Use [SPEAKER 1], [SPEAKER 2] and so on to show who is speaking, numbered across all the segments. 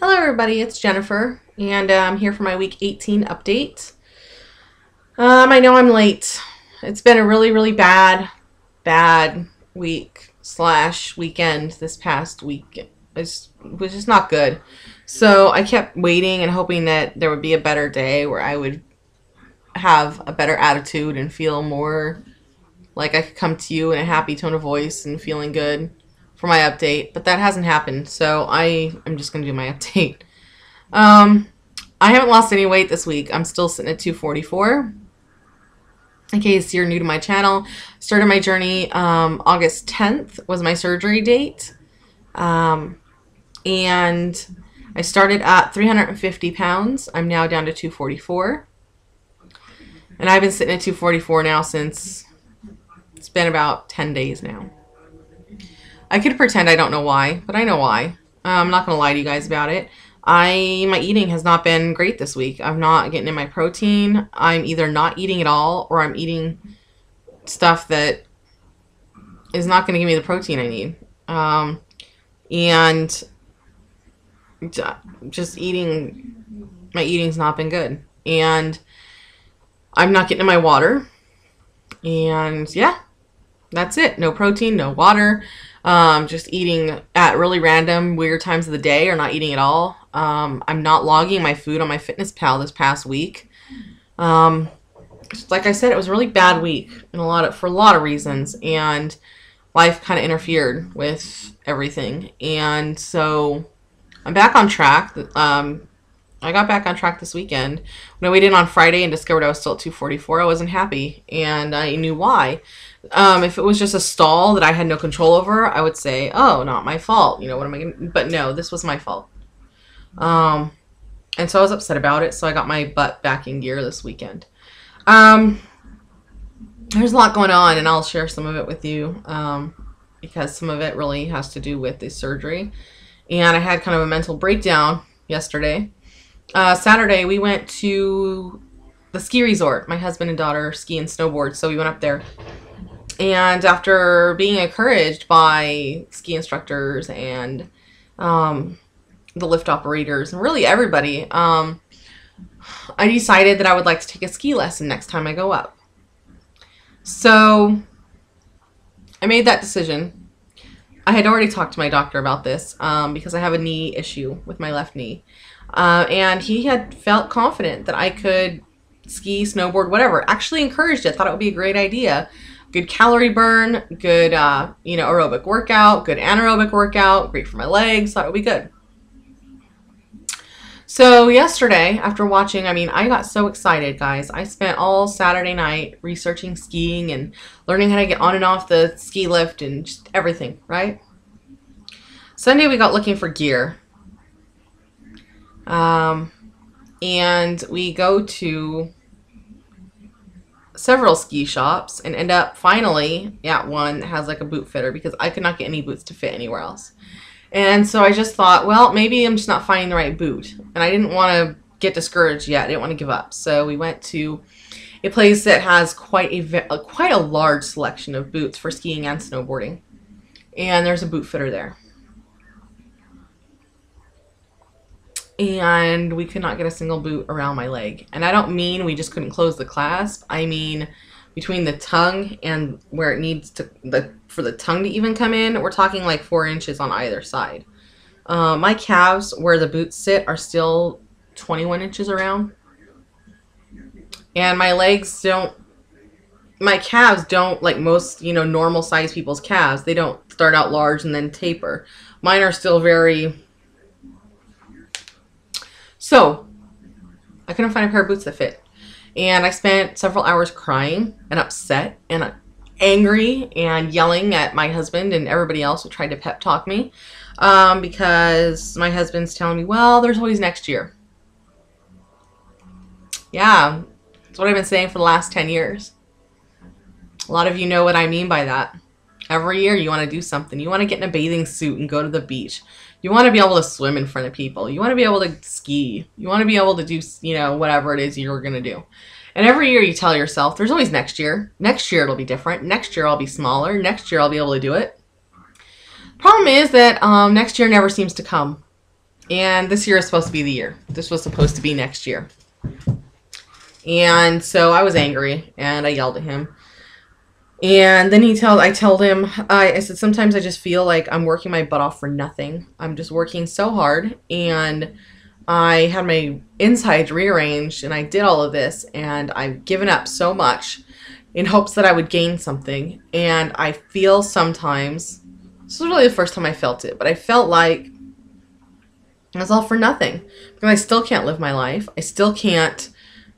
[SPEAKER 1] Hello everybody, it's Jennifer, and I'm here for my week 18 update. I know I'm late. It's been a really bad week slash weekend this past week. It was just not good. So I kept waiting and hoping that there would be a better day where I would have a better attitude and feel more like I could come to you in a happy tone of voice and feeling good for my update, but that hasn't happened, so I am just going to do my update. I haven't lost any weight this week. I'm still sitting at 244. In case you're new to my channel, started my journey August 10th was my surgery date, and I started at 350 pounds. I'm now down to 244, and I've been sitting at 244 now since it's been about 10 days now. I could pretend I don't know why, but I know why. I'm not going to lie to you guys about it. My eating has not been great this week. I'm not getting in my protein. I'm either not eating at all or I'm eating stuff that is not going to give me the protein I need. And just my eating's not been good. And I'm not getting in my water. And yeah, that's it. No protein, no water. Just eating at really random, weird times of the day or not eating at all. I'm not logging my food on my FitnessPal this past week. Like I said, it was a really bad week for a lot of reasons, and life kind of interfered with everything. And so I'm back on track. I got back on track this weekend. When I weighed in on Friday and discovered I was still at 244, I wasn't happy, and I knew why. If it was just a stall that I had no control over, I would say, oh, not my fault. You know, what am I going to... But no, this was my fault. And so I was upset about it, so I got my butt back in gear this weekend. There's a lot going on, and I'll share some of it with you, because some of it really has to do with the surgery. And I had kind of a mental breakdown yesterday. Saturday, we went to the ski resort. My husband and daughter ski and snowboard, so we went up there. And after being encouraged by ski instructors and the lift operators and really everybody, I decided that I would like to take a ski lesson next time I go up. So I made that decision. I had already talked to my doctor about this because I have a knee issue with my left knee. And he had felt confident that I could ski, snowboard, whatever. Actually encouraged it. Thought it would be a great idea. Good calorie burn, good, aerobic workout, good anaerobic workout, great for my legs. Thought it would be good. So yesterday, after watching, I got so excited, guys. I spent all Saturday night researching skiing and learning how to get on and off the ski lift and just everything, right? Sunday, we got looking for gear. And we go to several ski shops and end up finally at one that has like a boot fitter because I could not get any boots to fit anywhere else. And so I just thought, well, maybe I'm just not finding the right boot. And I didn't want to get discouraged yet. I didn't want to give up. So we went to a place that has quite a large selection of boots for skiing and snowboarding. And there's a boot fitter there. And we could not get a single boot around my leg. And I don't mean we just couldn't close the clasp. I mean between the tongue and where it needs to, for the tongue to even come in, we're talking like 4 inches on either side. My calves, where the boots sit, are still 21 inches around. And my legs my calves don't, like most, normal size people's calves, they don't start out large and then taper. Mine are still very... So, I couldn't find a pair of boots that fit. And I spent several hours crying and upset and angry and yelling at my husband and everybody else who tried to pep talk me. Because my husband's telling me, well, there's always next year. Yeah, that's what I've been saying for the last 10 years. A lot of you know what I mean by that. Every year you want to do something. You want to get in a bathing suit and go to the beach. You want to be able to swim in front of people. You want to be able to ski. You want to be able to do, whatever it is you're going to do. And every year you tell yourself, there's always next year. Next year it'll be different. Next year I'll be smaller. Next year I'll be able to do it. Problem is that next year never seems to come. And this year is supposed to be the year. This was supposed to be next year. And so I was angry and I yelled at him. And then I told him, I said, sometimes I just feel like I'm working my butt off for nothing. I'm just working so hard, and I had my insides rearranged, and I did all of this, and I've given up so much in hopes that I would gain something. And I feel sometimes, this was really the first time I felt it, but I felt like it was all for nothing. Because I still can't live my life. I still can't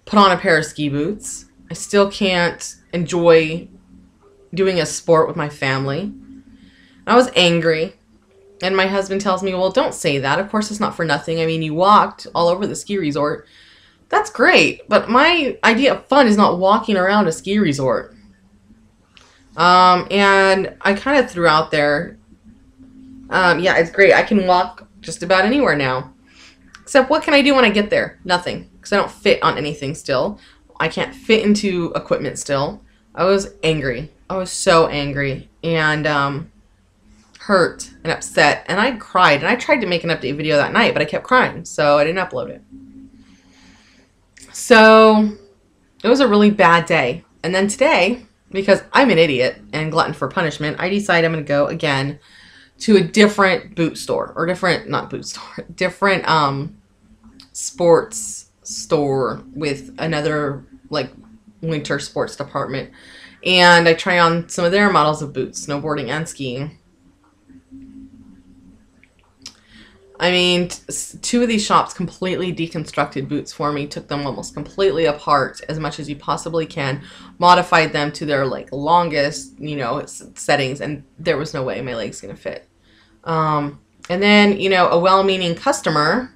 [SPEAKER 1] put on a pair of ski boots. I still can't enjoy doing a sport with my family. I was angry. And my husband tells me, well, don't say that. Of course, it's not for nothing. I mean, you walked all over the ski resort. That's great. But my idea of fun is not walking around a ski resort. And I kind of threw out there, yeah, it's great. I can walk just about anywhere now. Except what can I do when I get there? Nothing. Because I don't fit on anything still. I can't fit into equipment still. I was angry. I was so angry and hurt and upset, and I cried, and I tried to make an update video that night, but I kept crying, so I didn't upload it. So it was a really bad day. And then today, because I'm an idiot and glutton for punishment, I decide I'm going to go again to a different boot store, or not boot store, different sports store with another like winter sports department. And I try on some of their models of boots, snowboarding and skiing. I mean, two of these shops completely deconstructed boots for me, took them almost completely apart as much as you possibly can, modified them to their like longest, you know, settings, and there was no way my leg's gonna fit. And then, you know, a well-meaning customer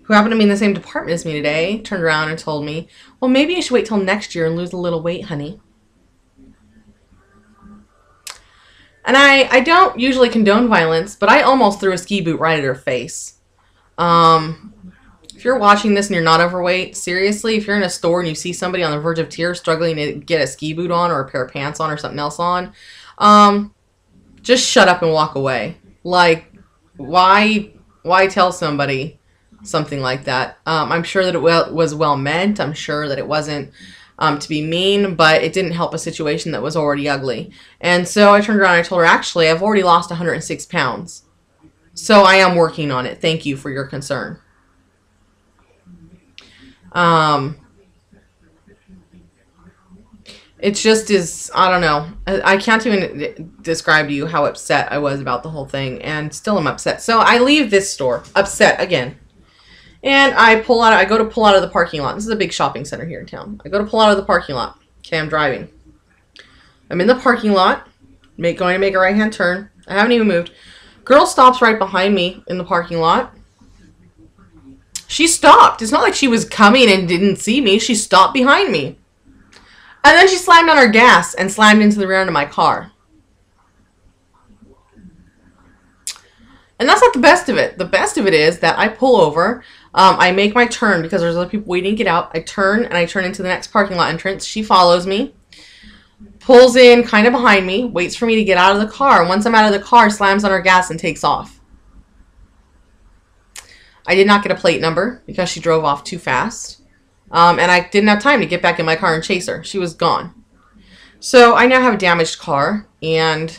[SPEAKER 1] who happened to be in the same department as me today turned around and told me, well, maybe you should wait till next year and lose a little weight, honey. And I don't usually condone violence, but I almost threw a ski boot right at her face. If you're watching this and you're not overweight, seriously, if you're in a store and you see somebody on the verge of tears struggling to get a ski boot on or a pair of pants on or something else on, just shut up and walk away. Like, why tell somebody something like that? I'm sure that it was well meant. I'm sure that it wasn't to be mean, but it didn't help a situation that was already ugly. And so I turned around and I told her, actually, I've already lost 106 pounds. So I am working on it. Thank you for your concern. It just is, I don't know. I can't even describe to you how upset I was about the whole thing, and still am upset. So I leave this store upset again. And I go to pull out of the parking lot. This is a big shopping center here in town. I go to pull out of the parking lot. Okay, I'm driving. I'm in the parking lot, going to make a right-hand turn. I haven't even moved. Girl stops right behind me in the parking lot. She stopped. It's not like she was coming and didn't see me. She stopped behind me. And then she slammed on her gas and slammed into the rear end of my car. And that's not the best of it. The best of it is that I pull over. I make my turn because there's other people waiting to get out. I turn and I turn into the next parking lot entrance. She follows me, pulls in kind of behind me, waits for me to get out of the car. Once I'm out of the car, slams on her gas and takes off. I did not get a plate number because she drove off too fast. And I didn't have time to get back in my car and chase her. She was gone. So I now have a damaged car and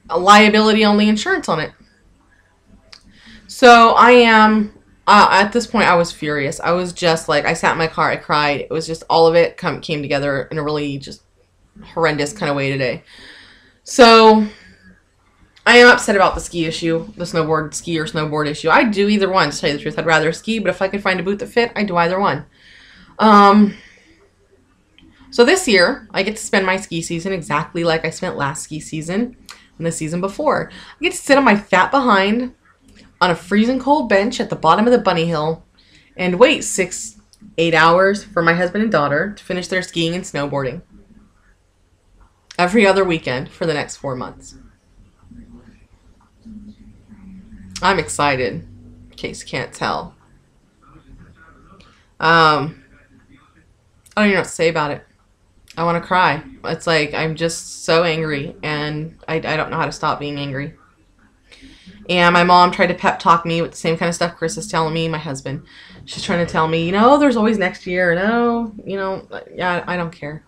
[SPEAKER 1] a liability-only insurance on it. So I am, at this point, I was furious. I was just like, I sat in my car, I cried. It was just, all of it came together in a really just horrendous kind of way today. So I am upset about the ski issue, the ski or snowboard issue. I'd do either one, to tell you the truth. I'd rather ski, but if I could find a boot that fit, I'd do either one. So this year, I get to spend my ski season exactly like I spent last ski season and the season before. I get to sit on my fat behind on a freezing cold bench at the bottom of the bunny hill and wait 6-8 hours for my husband and daughter to finish their skiing and snowboarding every other weekend for the next 4 months. I'm excited, in case you can't tell. I don't even know what to say about it. I want to cry. It's like I'm just so angry, and I don't know how to stop being angry. And my mom tried to pep talk me with the same kind of stuff Chris is telling me, my husband. She's trying to tell me, you know, there's always next year. No, you know, yeah, I don't care.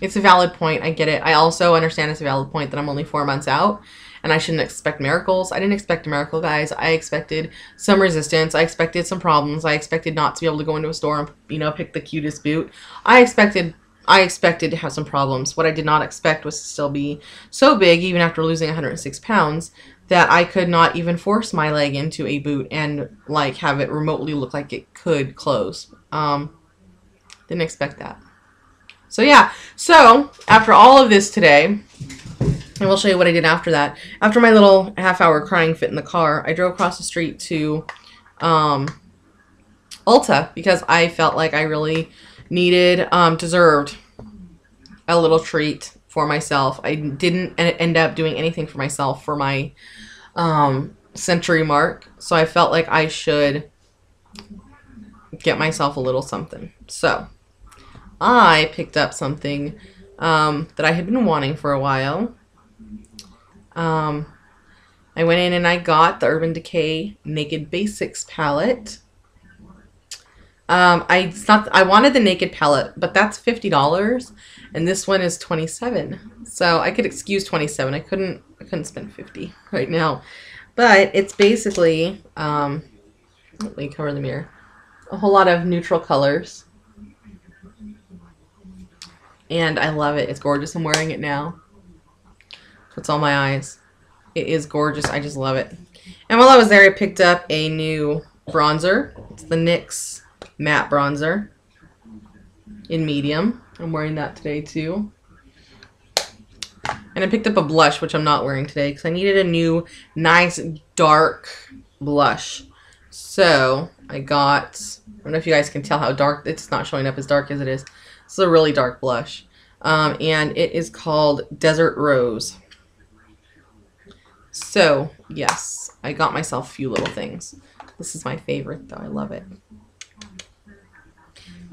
[SPEAKER 1] It's a valid point. I get it. I also understand it's a valid point that I'm only 4 months out and I shouldn't expect miracles. I didn't expect a miracle, guys. I expected some resistance. I expected some problems. I expected not to be able to go into a store and, you know, pick the cutest boot. I expected to have some problems. What I did not expect was to still be so big, even after losing 106 pounds, that I could not even force my leg into a boot and like have it remotely look like it could close. Didn't expect that. So yeah, so after all of this today, and we'll show you what I did after that. After my little half-hour crying fit in the car, I drove across the street to Ulta because I felt like I really deserved a little treat for myself. I didn't end up doing anything for myself for my century mark, so I felt like I should get myself a little something. So I picked up something that I had been wanting for a while. I went in and I got the Urban Decay Naked Basics palette. I wanted the Naked palette, but that's $50, and this one is $27. So I could excuse $27. I couldn't spend $50 right now. But it's basically let me cover the mirror. A whole lot of neutral colors. And I love it. It's gorgeous. I'm wearing it now. Puts all my eyes. It is gorgeous. I just love it. And while I was there, I picked up a new bronzer. It's the NYX matte bronzer in medium. I'm wearing that today too. And I picked up a blush, which I'm not wearing today because I needed a new nice dark blush. So I got, I don't know if you guys can tell how dark, it's not showing up as dark as it is. This is a really dark blush. And it is called Desert Rose. So, yes, I got myself a few little things. This is my favorite, though. I love it.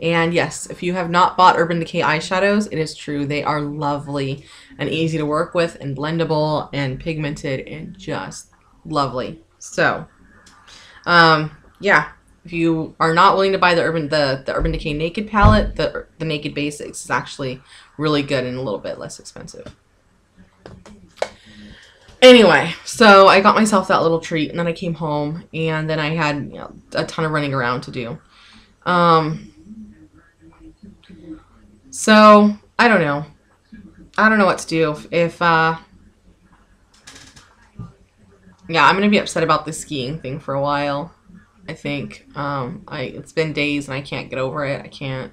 [SPEAKER 1] And yes, if you have not bought Urban Decay eyeshadows, it is true. They are lovely and easy to work with and blendable and pigmented and just lovely. So, yeah. If you are not willing to buy the Urban Decay Naked palette, the Naked Basics is actually really good and a little bit less expensive. Anyway, so I got myself that little treat, and then I came home, and then I had, you know, a ton of running around to do. So I don't know. I don't know what to do. Yeah, I'm gonna be upset about this skiing thing for a while. I think it's been days and I can't get over it. I can't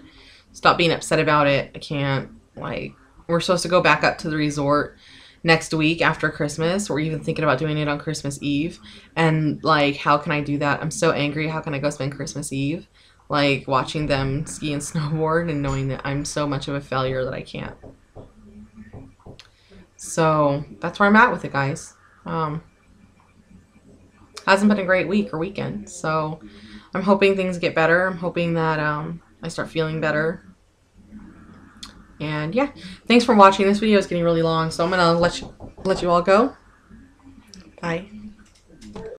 [SPEAKER 1] stop being upset about it. I can't, like, we're supposed to go back up to the resort next week after Christmas. We're even thinking about doing it on Christmas Eve. And, like, how can I do that? I'm so angry. How can I go spend Christmas Eve? Like, watching them ski and snowboard and knowing that I'm so much of a failure that I can't. So, that's where I'm at with it, guys. Hasn't been a great week or weekend, so I'm hoping things get better. I'm hoping that I start feeling better. And yeah, thanks for watching. This video is getting really long, so I'm gonna let you all go. Bye.